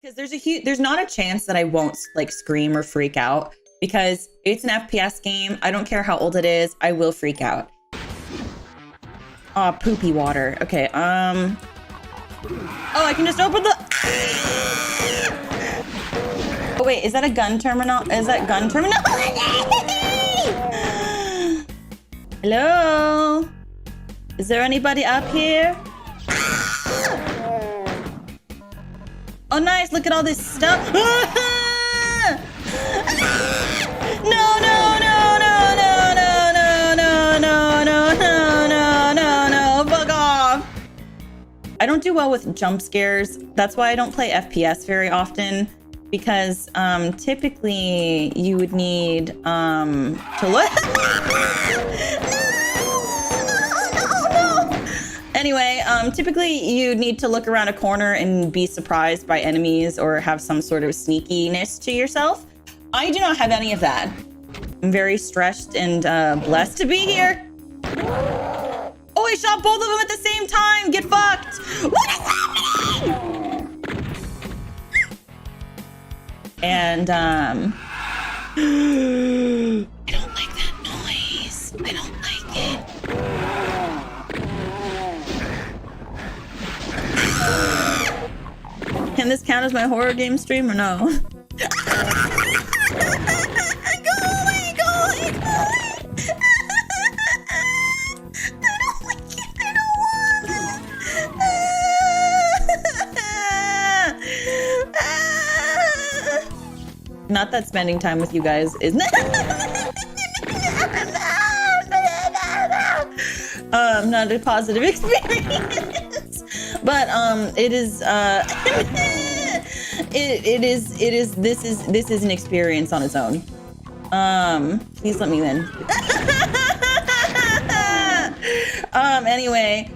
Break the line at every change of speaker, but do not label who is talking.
Because there's not a chance that I won't like scream or freak out because it's an FPS game. I don't care how old it is. I will freak out. Oh, poopy water. Okay. Oh, I can just open the. Oh wait, is that a gun terminal? Is that gun terminal? Hello? Is there anybody up here? Oh, nice. Look at all this stuff. No, no, no, no, no, no, no, no, no, no, no, no, no. Fuck off. I don't do well with jump scares. That's why I don't play FPS very often. Because typically you would need to look. Anyway, typically you need to look around a corner and be surprised by enemies or have some sort of sneakiness to yourself. I do not have any of that. I'm very stressed and blessed to be here. Oh, I shot both of them at the same time. Get fucked. What is happening? And I don't like that noise. I don't like it. Can this count as my horror game stream or no? Go away, go away, go away. I don't like it, I don't want it. Not that spending time with you guys is not a positive experience. But it is this is an experience on its own. Please let me in. Anyway.